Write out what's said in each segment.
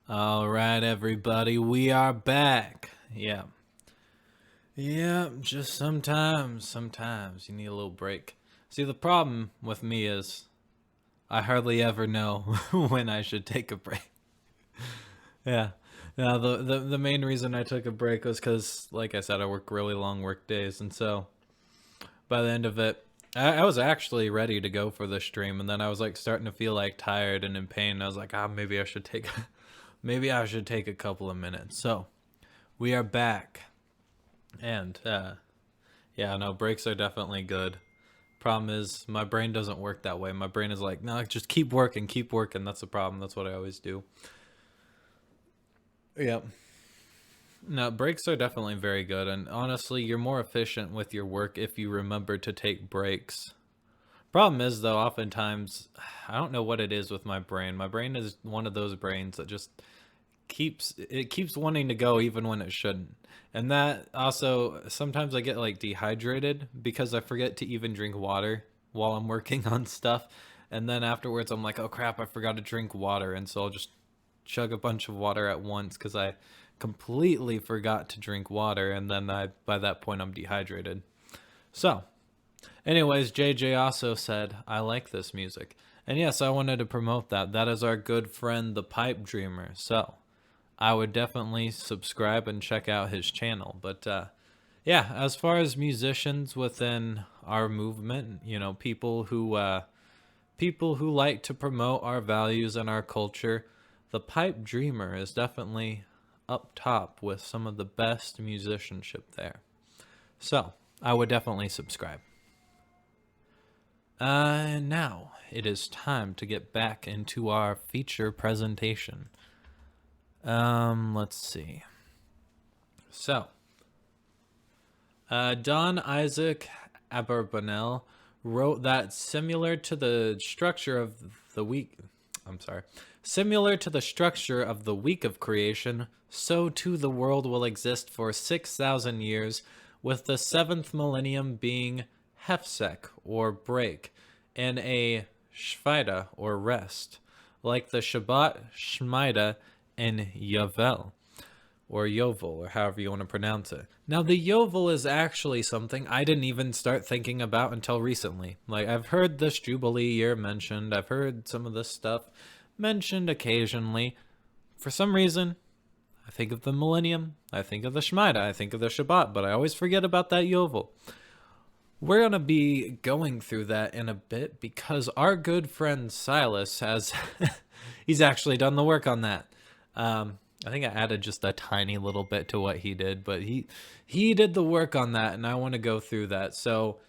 All right, everybody, we are back. Yeah, just sometimes you need a little break. See, the problem with me is I hardly ever know when I should take a break. Yeah. Now, the main reason I took a break was because, like I said, I work really long work days. And so by the end of it, I was actually ready to go for the stream. And then I was like starting to feel like tired and in pain. I was like, maybe I should take, maybe I should take a couple of minutes. So we are back. And yeah, no, breaks are definitely good. Problem is, my brain doesn't work that way. My brain is like, no, just keep working, keep working. That's the problem. That's what I always do. Yep. No, breaks are definitely very good. And honestly, you're more efficient with your work if you remember to take breaks. Problem is, though, oftentimes, I don't know what it is with my brain. My brain is one of those brains that just keeps wanting to go even when it shouldn't. And that also, sometimes I get like dehydrated because I forget to even drink water while I'm working on stuff. And then afterwards I'm like, oh crap, I forgot to drink water. And so I'll just chug a bunch of water at once because I completely forgot to drink water. And then by that point I'm dehydrated. So anyways, JJ also said, I like this music. And yes, I wanted to promote that. That is our good friend, the Pipe Dreamer. So I would definitely subscribe and check out his channel. But yeah, as far as musicians within our movement, you know, people who like to promote our values and our culture, the Pipe Dreamer is definitely up top with some of the best musicianship there. So I would definitely subscribe. Now it is time to get back into our feature presentation. Let's see. So, Don Isaac Aberbanel wrote that similar to the structure of the week of creation, so too the world will exist for 6,000 years, with the seventh millennium being hefsek, or break, and a shvida, or rest, like the Shabbat, Shmida, and Yavel, or Yovel, or however you want to pronounce it. Now, the Yovel is actually something I didn't even start thinking about until recently. Like, I've heard this Jubilee year mentioned, I've heard some of this stuff mentioned occasionally. For some reason, I think of the Millennium, I think of the Shmida, I think of the Shabbat, but I always forget about that Yovel. We're going to be going through that in a bit because our good friend Silas has, he's actually done the work on that. I think I added just a tiny little bit to what he did, but he did the work on that, and I want to go through that. So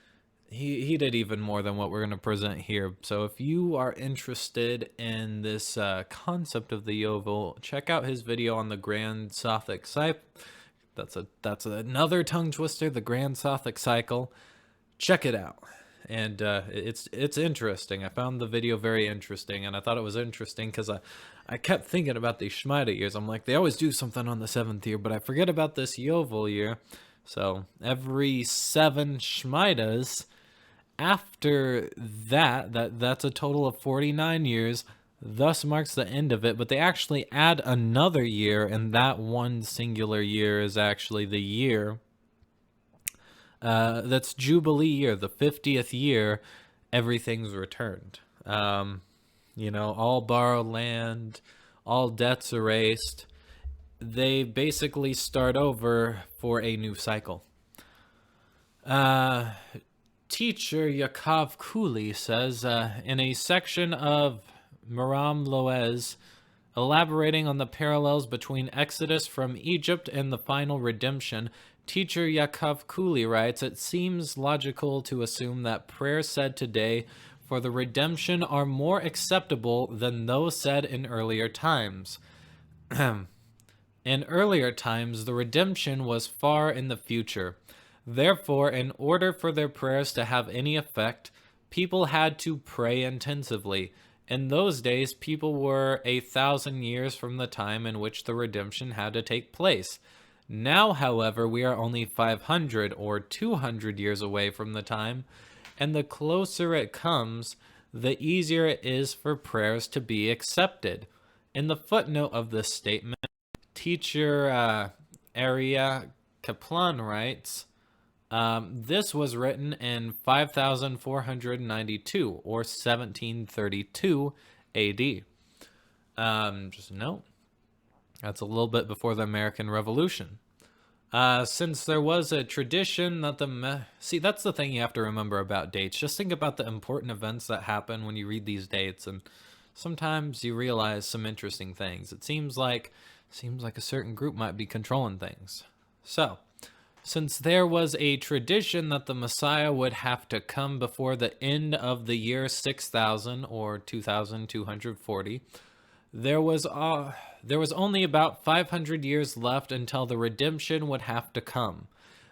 he did even more than what we're going to present here. So if you are interested in this concept of the Yovel, check out his video on the Grand Sothic Cycle. That's another tongue twister, the Grand Sothic Cycle. Check it out. And it's interesting. I found the video very interesting, and I thought it was interesting because I kept thinking about these Shmida years. I'm like, they always do something on the 7th year, but I forget about this Yovel year. So every 7 Shmidas after that's a total of 49 years, thus marks the end of it. But they actually add another year, and that one singular year is actually the year that's Jubilee year, the 50th year, everything's returned. You know, all borrowed land, all debts erased. They basically start over for a new cycle. Teacher Yaakov Kuli says in a section of Maram Loez, elaborating on the parallels between Exodus from Egypt and the final redemption, Teacher Yaakov Kuli writes, it seems logical to assume that prayers said today for the redemption are more acceptable than those said in earlier times. In earlier times, the redemption was far in the future. Therefore, in order for their prayers to have any effect, people had to pray intensively. In those days, people were 1,000 years from the time in which the redemption had to take place. Now, however, we are only 500 or 200 years away from the time, and the closer it comes, the easier it is for prayers to be accepted. In the footnote of this statement, teacher Aria Kaplan writes, this was written in 5492 or 1732 AD. Just a note, that's a little bit before the American Revolution. Since there was a tradition that see, that's the thing you have to remember about dates. Just think about the important events that happen when you read these dates, and sometimes you realize some interesting things. It seems like a certain group might be controlling things. So, since there was a tradition that the Messiah would have to come before the end of the year 6000 or 2240, there was only about 500 years left until the redemption would have to come.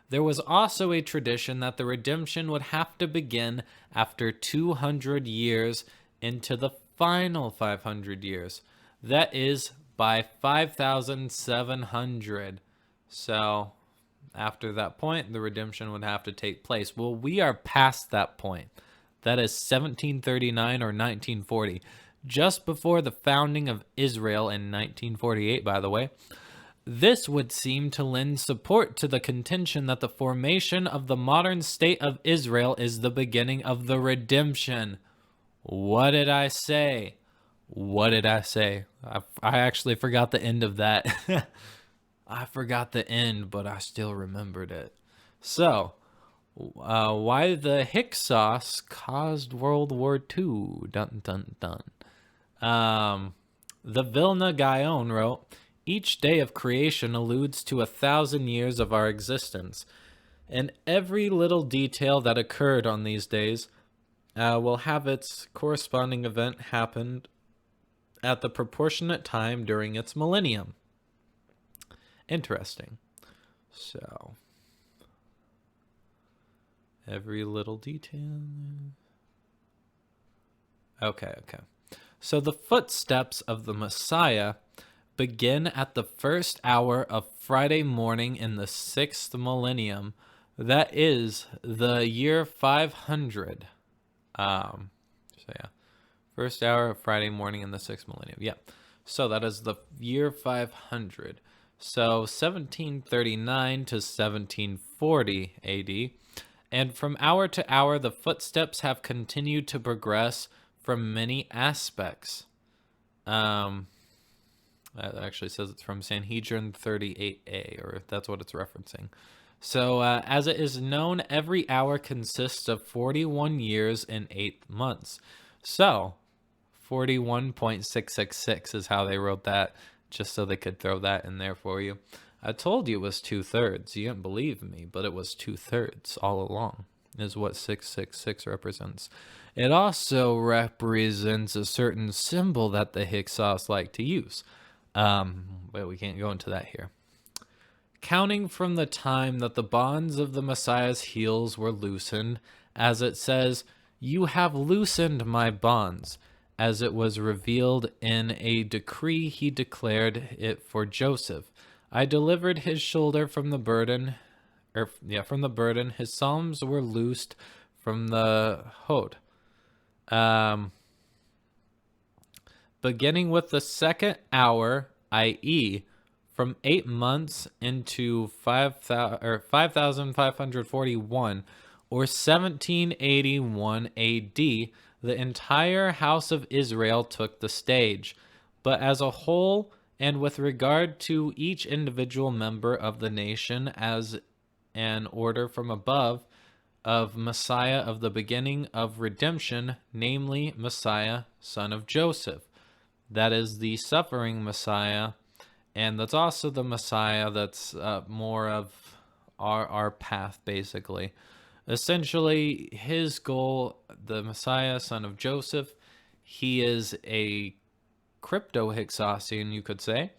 There was also a tradition that the redemption would have to begin after 200 years into the final 500 years. That is by 5700. So after that point, the redemption would have to take place. Well, we are past that point. That is 1739 or 1940. Just before the founding of Israel in 1948, by the way. This would seem to lend support to the contention that the formation of the modern state of Israel is the beginning of the redemption. What did I say? What did I say? I actually forgot the end of that. I forgot the end, but I still remembered it. So, why the Hyksos caused World War II. Dun, dun, dun. The Vilna Gaon wrote, each day of creation alludes to 1,000 years of our existence, and every little detail that occurred on these days will have its corresponding event happen at the proportionate time during its millennium. Interesting. So, every little detail. Okay. So the footsteps of the Messiah begin at the first hour of Friday morning in the 6th millennium. That is the year 500. First hour of Friday morning in the 6th millennium. Yeah. So that is the year 500. So 1739 to 1740 AD. And from hour to hour, the footsteps have continued to progress from many aspects. That actually says it's from Sanhedrin 38a, or that's what it's referencing. So, as it is known, every hour consists of 41 years and 8 months. So, 41.666 is how they wrote that, just so they could throw that in there for you. I told you it was 2/3. You didn't believe me, but it was 2/3 all along, is what 666 represents. It also represents a certain symbol that the Hyksos like to use. But we can't go into that here. Counting from the time that the bonds of the Messiah's heels were loosened, as it says, you have loosened my bonds, as it was revealed in a decree he declared it for Joseph. I delivered his shoulder from the burden, his psalms were loosed from the hod. Beginning with the second hour, i.e., from 8 months into 5541 or 1781 AD, the entire house of Israel took the stage. But as a whole, and with regard to each individual member of the nation as an order from above, of Messiah of the beginning of redemption, namely Messiah, son of Joseph. That is the suffering Messiah, and that's also the Messiah that's more of our path, basically. Essentially, his goal, the Messiah, son of Joseph, he is a crypto-Hyksosian, you could say,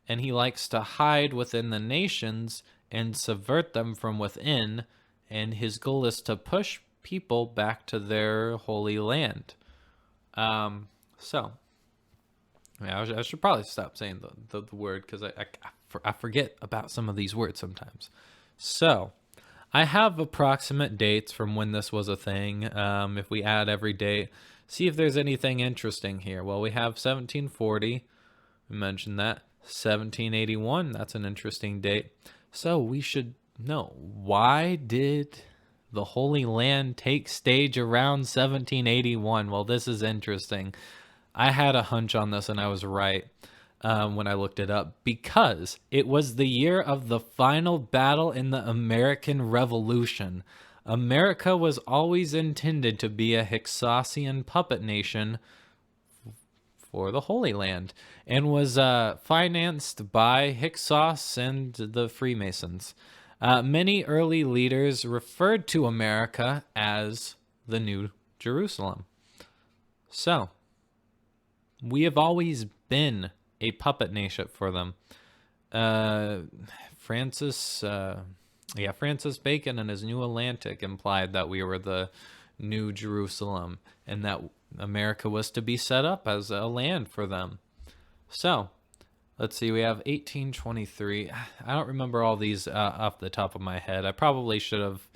and he likes to hide within the nations and subvert them from within, and his goal is to push people back to their holy land. I should probably stop saying the word, because I forget about some of these words sometimes. So, I have approximate dates from when this was a thing. If we add every date, see if there's anything interesting here. Well, we have 1740. We mentioned that. 1781, that's an interesting date. So we should know, why did the Holy Land take stage around 1781? Well, this is interesting. I had a hunch on this and I was right when I looked it up, because it was the year of the final battle in the American Revolution. America was always intended to be a Hyksos puppet nation for the Holy Land, and was financed by Hyksos and the Freemasons. Many early leaders referred to America as the New Jerusalem. So, we have always been a puppet nation for them. Francis Bacon in his New Atlantic implied that we were the New Jerusalem, and that America was to be set up as a land for them. So, let's see, we have 1823. I don't remember all these off the top of my head. I probably should have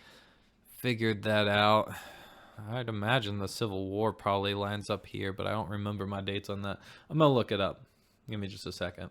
figured that out. I'd imagine the Civil War probably lines up here, but I don't remember my dates on that. I'm going to look it up. Give me just a second.